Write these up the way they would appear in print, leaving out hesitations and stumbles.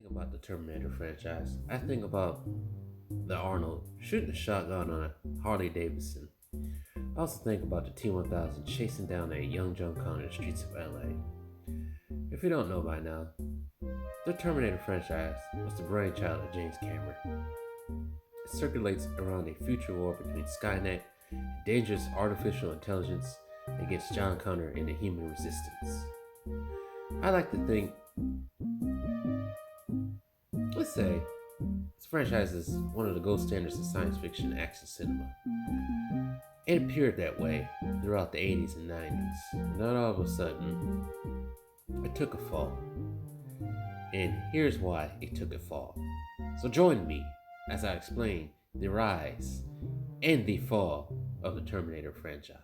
About the Terminator franchise, I think about the Arnold shooting a shotgun on a Harley Davidson. I also think about the T-1000 chasing down a young John Connor in the streets of LA. If you don't know by now, the Terminator franchise was the brainchild of James Cameron. It circulates around a future war between Skynet and dangerous artificial intelligence against John Connor and the human resistance. I like to think, let's say, this franchise is one of the gold standards of science fiction action cinema. It appeared that way throughout the 80s and 90s, and then all of a sudden, it took a fall. And here's why it took a fall. So join me as I explain the rise and the fall of the Terminator franchise.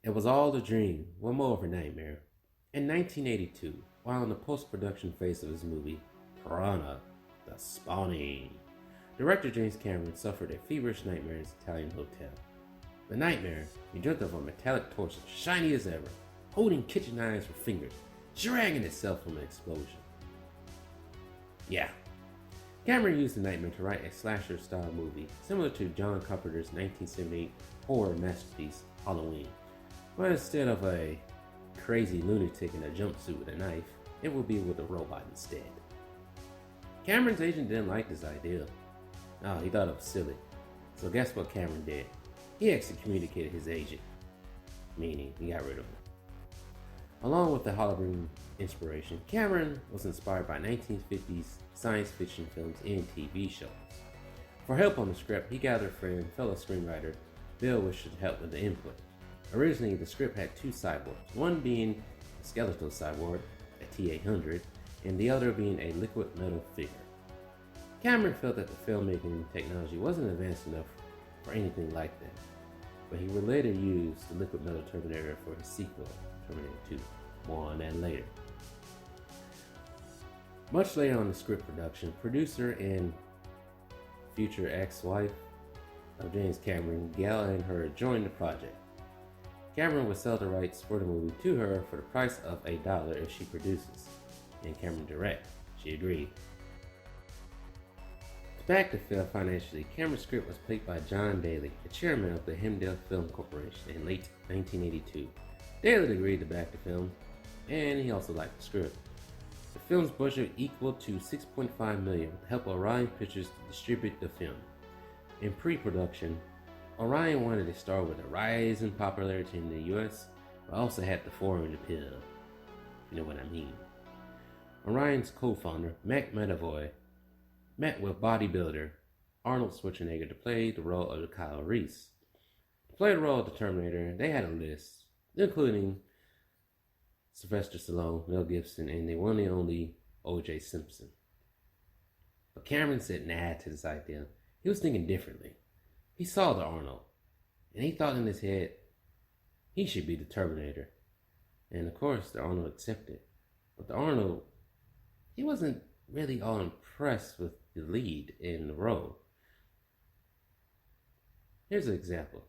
It was all a dream, one more of a nightmare. In 1982, while in the post-production phase of his movie, Piranha, The Spawning, director James Cameron suffered a feverish nightmare in his Italian hotel. The nightmare, he dreamt of a metallic torch shiny as ever, holding kitchen knives with fingers, dragging itself from an explosion. Yeah, Cameron used the nightmare to write a slasher-style movie similar to John Carpenter's 1978 horror masterpiece, Halloween. But instead of a crazy lunatic in a jumpsuit with a knife, it will be with a robot instead. Cameron's agent didn't like this idea. No, he thought it was silly. So guess what Cameron did? He excommunicated his agent, meaning he got rid of him. Along with the Halloween inspiration, Cameron was inspired by 1950s science fiction films and TV shows. For help on the script, he gathered friend, fellow screenwriter Bill Wish to help with the input. Originally, the script had two cyborgs, one being a skeletal cyborg, a T-800, and the other being a liquid metal figure. Cameron felt that the filmmaking technology wasn't advanced enough for anything like that, but he would later use the liquid metal Terminator for his sequel, Terminator 2. More on that later. Much later on the script production, producer and future ex-wife of James Cameron, Gail and her joined the project. Cameron would sell the rights for the movie to her for the price of $1 if she produces, and Cameron direct. She agreed. To back the film financially, Cameron's script was picked by John Daly, the chairman of the Hemdale Film Corporation, in late 1982. Daly agreed to back the film, and he also liked the script. The film's budget equaled to $6.5 million with the help of Orion Pictures to distribute the film. In pre-production, Orion wanted to start with a rise in popularity in the US, but also had the foreign appeal. You know what I mean. Orion's co-founder, Mac Medavoy, met with bodybuilder Arnold Schwarzenegger to play the role of Kyle Reese. To play the role of the Terminator, they had a list, including Sylvester Stallone, Mel Gibson, and the one and only O.J. Simpson. But Cameron said nah to this idea. He was thinking differently. He saw the Arnold, and he thought in his head, he should be the Terminator. And of course, the Arnold accepted. But the Arnold, he wasn't really all impressed with the lead in the role. Here's an example.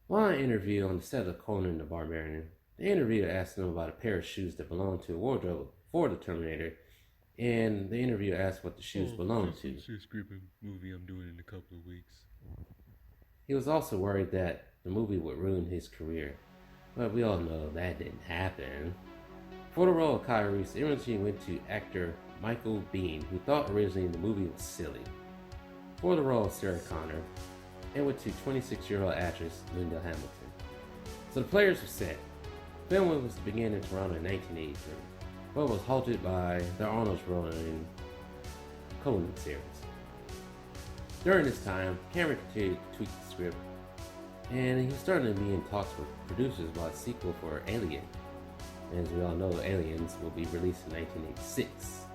While on an interview on the set of Conan the Barbarian, the interviewer asked him about a pair of shoes that belonged to a wardrobe for the Terminator, and the interviewer asked what the shoes belonged to. It's a scripted movie I'm doing in a couple of weeks. He was also worried that the movie would ruin his career, but we all know that didn't happen. For the role of Kyle Reese, the originally went to actor Michael Biehn, who thought originally the movie was silly. For the role of Sarah Connor, it went to 26-year-old actress Linda Hamilton. So the players were set. Filming was to begin in Toronto in 1983, but was halted by the Arnold's role in Conan series. During this time, Cameron continued to tweak the script, and he was starting to be in talks with producers about a sequel for Alien. And as we all know, Aliens will be released in 1986.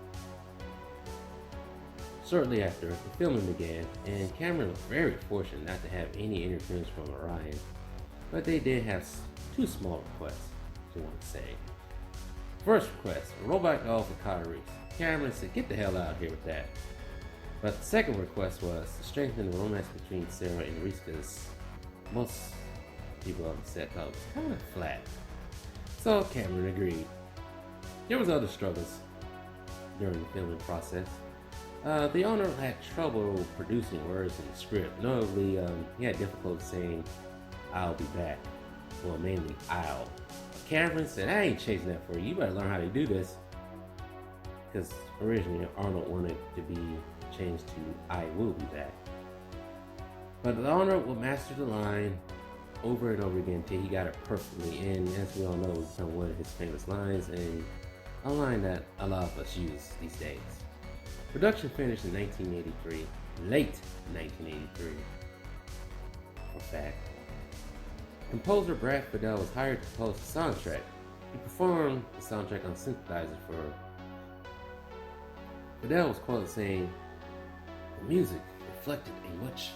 Shortly after, the filming began, and Cameron was very fortunate not to have any interference from Orion, but they did have two small requests, if you want to say. First request, a robot doll for Kyle Reese. Cameron said, "Get the hell out of here with that." But the second request was to strengthen the romance between Sarah and Reese, because most people on the set thought it was kind of flat. So Cameron agreed. There was other struggles during the filming process. The owner had trouble producing words in the script. Notably, he had difficulty saying, "I'll be back." Well, mainly, "I'll." Cameron said, "I ain't chasing that for you. You better learn how to do this." Because originally Arnold wanted to be changed to "I will be back." But the owner would master the line over and over again until he got it perfectly. And as we all know, it's become one of his famous lines, and a line that a lot of us use these days. Production finished in 1983, late 1983, for fact. Composer Brad Fiedel was hired to compose the soundtrack. He performed the soundtrack on synthesizer for. Fiedel was quoted saying, "The music reflected a much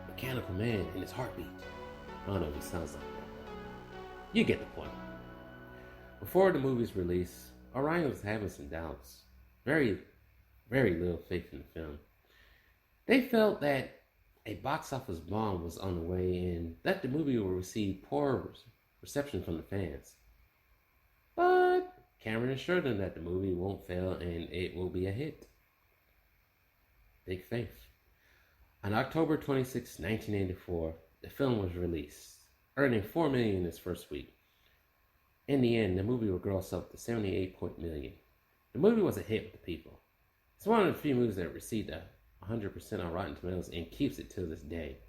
mechanical man in his heartbeat." I don't know if it sounds like that. You get the point. Before the movie's release, Orion was having some doubts. Very little faith in the film. They felt that a box office bomb was on the way and that the movie would receive poor reception from the fans. But Cameron assured them that the movie won't fail and it will be a hit. Big faith. On October 26, 1984, the film was released, earning $4 million in its first week. In the end, the movie would gross up to $78 million. The movie was a hit with the people. It's one of the few movies that received a 100% on Rotten Tomatoes and keeps it to this day.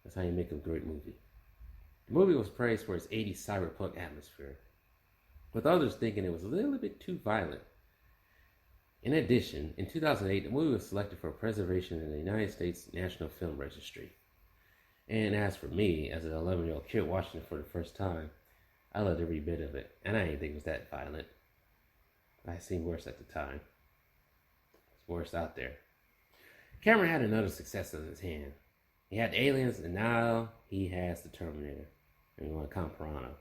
That's how you make a great movie. The movie was praised for its 80s cyberpunk atmosphere, with others thinking it was a little bit too violent. In addition, in 2008, the movie was selected for preservation in the United States National Film Registry. And as for me, as an 11-year-old kid watching it for the first time, I loved every bit of it, and I didn't think it was that violent. I seen worse at the time. It's worse out there. Cameron had another success in his hand. He had Aliens, and now he has the Terminator. And we want to count Piranha.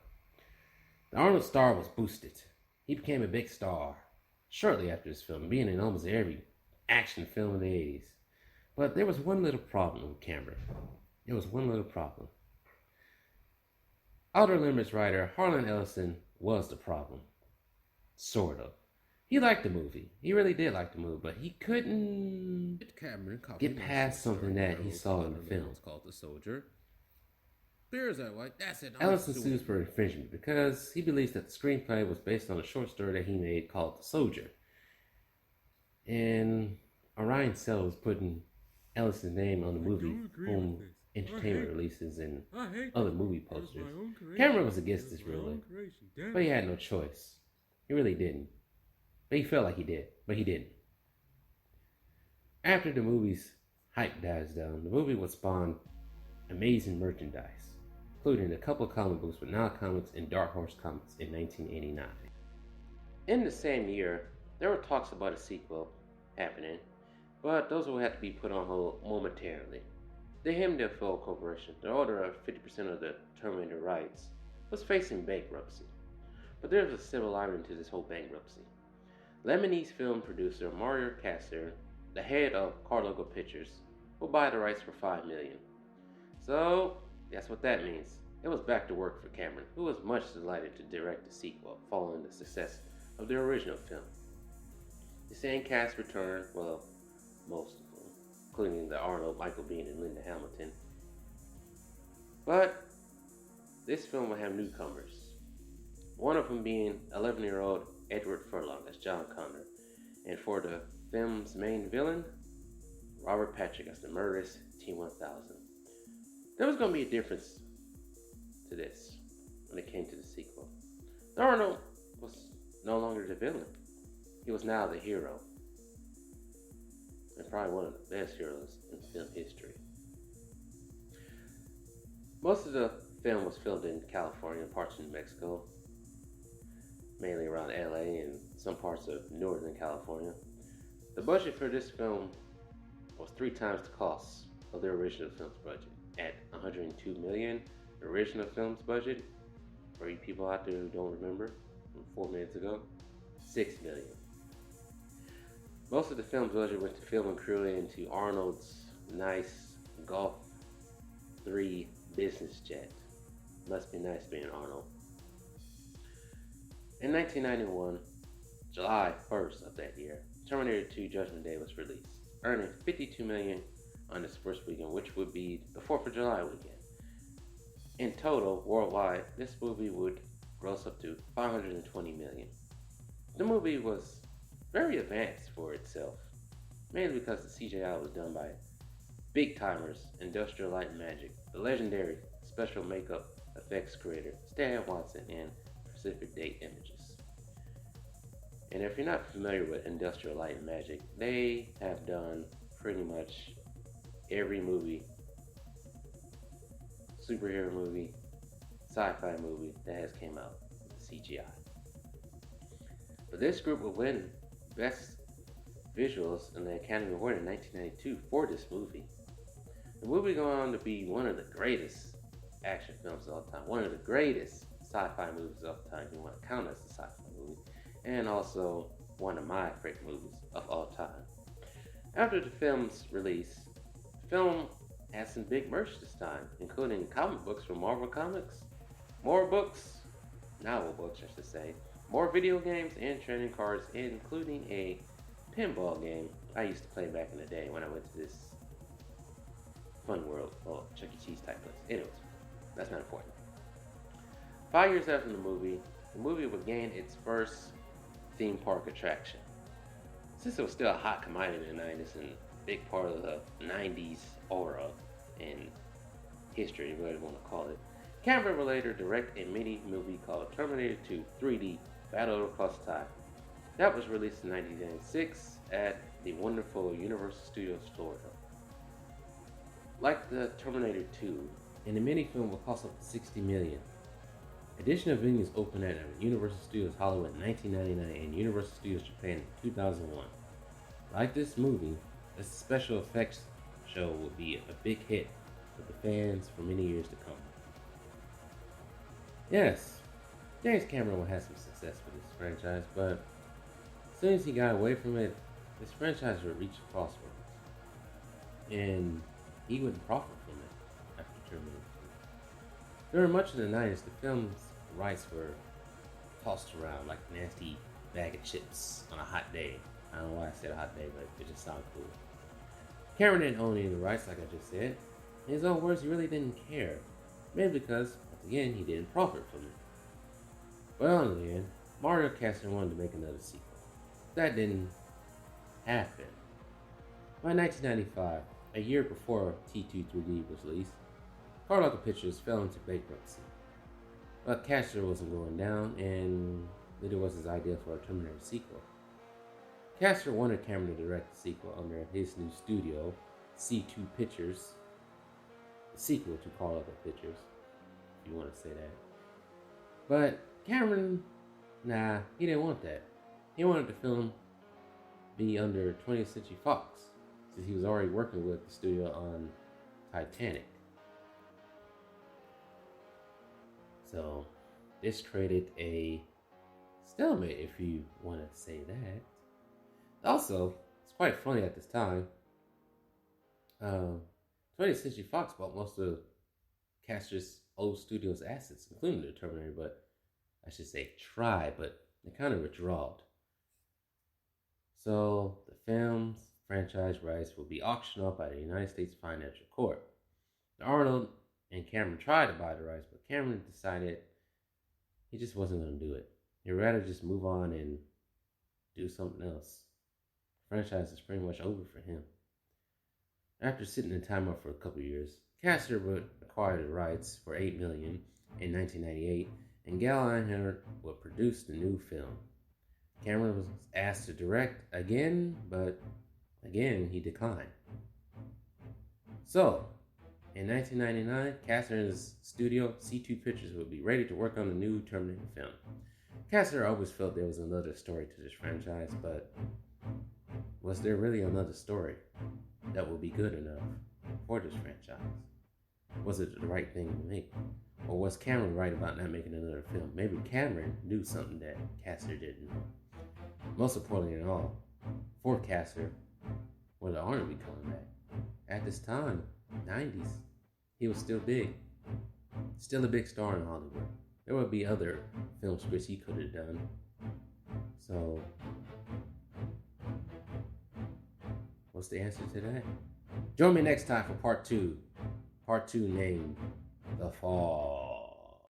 The Arnold star was boosted. He became a big star shortly after this film, being in almost every action film in the 80s. But there was one little problem with Cameron. There was one little problem. Outer Limits writer Harlan Ellison was the problem. Sort of. He liked the movie. He really did like the movie, but he couldn't get past something that he saw in the film. It's called The Soldier. Beers that white. That's it. Ellison sues for infringement because he believes that the screenplay was based on a short story that he made called The Soldier. And Orion Cell was putting Ellison's name on the movie home entertainment releases and other movie posters. Cameron was against this ruling, but he had no choice. He really didn't. But he felt like he did, but he didn't. After the movie's hype dies down, the movie would spawn amazing merchandise, including a couple of comic books with Now Comics and Dark Horse Comics in 1989. In the same year, there were talks about a sequel happening, but those will have to be put on hold momentarily. The Hemdell Corporation, the owner of 50% of the Terminator rights, was facing bankruptcy. But there was a silver lining to this whole bankruptcy. Lebanese film producer Mario Kassar, the head of Carlogo Pictures, will buy the rights for $5 million. So, that's what that means. It was back to work for Cameron, who was much delighted to direct the sequel following the success of the original film. The same cast returned, well, most of them, including the Arnold, Michael Biehn, and Linda Hamilton. But this film will have newcomers. One of them being 11-year-old Edward Furlong as John Connor, and for the film's main villain, Robert Patrick as the murderous T-1000. There was going to be a difference to this when it came to the sequel. Arnold was no longer the villain. He was now the hero. And probably one of the best heroes in film history. Most of the film was filmed in California and parts of New Mexico, mainly around LA and some parts of Northern California. The budget for this film was 3 times the cost of the original film's budget, at $102 million. The original film's budget, for you people out there who don't remember, from 4 minutes ago, $6 million. Most of the film's budget went to film and crew into Arnold's nice Golf 3 business jet. Must be nice being Arnold. In 1991, July 1st of that year, Terminator 2 Judgment Day was released, earning $52 million on its first weekend, which would be the 4th of July weekend. In total, worldwide, this movie would gross up to $520 million. The movie was very advanced for itself, mainly because the CGI was done by big timers, Industrial Light and Magic, the legendary special makeup effects creator Stan Watson and Pacific Date Images. And if you're not familiar with Industrial Light and Magic, they have done pretty much every movie, superhero movie, sci-fi movie that has came out with CGI. But this group will win Best Visuals in the Academy Award in 1992 for this movie. The movie going on to be one of the greatest action films of all time, one of the greatest sci-fi movies of all time, if you want to count as a sci-fi movie, and also one of my favorite movies of all time. After the film's release, the film had some big merch this time, including comic books from Marvel Comics, more books, novel books I should say, more video games and trading cards, including a pinball game I used to play back in the day when I went to this Fun World or Chuck E. Cheese type place. Anyways, that's not important. 5 years after the movie would gain its first theme park attraction. Since it was still a hot commodity in the 90s and a big part of the 90s aura in history, whatever you want to call it, Cameron would later direct a mini movie called Terminator 2 3D Battle Across Time. That was released in 1996 at the wonderful Universal Studios Florida. Like the Terminator 2, and the mini-film will cost up to $60 million. Additional venues opened at Universal Studios Hollywood in 1999 and Universal Studios Japan in 2001. Like this movie, this special effects show will be a big hit with the fans for many years to come. Yes, James Cameron will have some success with this franchise, but as soon as he got away from it, this franchise would reach a crossroads. And he wouldn't profit from it after Terminator 2. During much of the 90s, the film's rights were tossed around like a nasty bag of chips on a hot day. I don't know why I said a hot day, but it just sounded cool. Cameron didn't own any of the rights, like I just said. In his own words, he really didn't care. Maybe because, once again, he didn't profit from it. Well, in the end, Mario Castor wanted to make another sequel. That didn't happen. By 1995, a year before T2 3D was released, Carlotta Pictures fell into bankruptcy. But Castor wasn't going down, and neither was his idea for a Terminator sequel. Castor wanted Cameron to direct the sequel under his new studio, C2 Pictures, the sequel to Carlotta Pictures, if you want to say that. But Cameron, he didn't want that. He wanted the film be under 20th Century Fox, since he was already working with the studio on Titanic. So this created a stalemate, if you want to say that. Also, it's quite funny at this time. 20th Century Fox bought most of Castor's old studio's assets, including the Terminator, but I should say tried, but they kind of withdrawed. So the film's franchise rights will be auctioned off by the United States Financial Court. Arnold and Cameron tried to buy the rights, but Cameron decided he just wasn't going to do it. He'd rather just move on and do something else. The franchise is pretty much over for him. After sitting in timeout for a couple of years, Castor would acquire the rights for $8 million in 1998, and Gal Einhart would produce the new film. Cameron was asked to direct again, but again he declined. So, in 1999, Castor and his studio, C2 Pictures, would be ready to work on the new Terminator film. Castor always felt there was another story to this franchise, but Was there really another story that would be good enough for this franchise? Was it the right thing to make? Or was Cameron right about not making another film? Maybe Cameron knew something that Castor didn't know. Most importantly in all, for Castor, would Arnold be coming back? At this time, 90s, he was still big. Still a big star in Hollywood. There would be other film scripts he could have done. So, what's the answer to that? Join me next time for part 2. Part 2 named The Fall.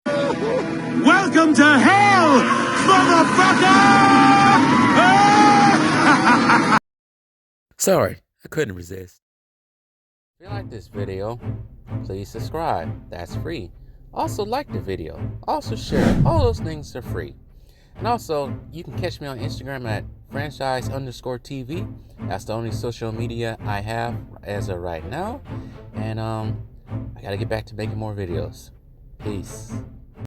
Welcome to hell, motherfucker! Sorry, I couldn't resist. If you like this video, please subscribe. That's free. Also like the video. Also share. All those things are free. And also, you can catch me on Instagram at franchise_TV. That's the only social media I have as of right now. And I gotta get back to making more videos. Peace.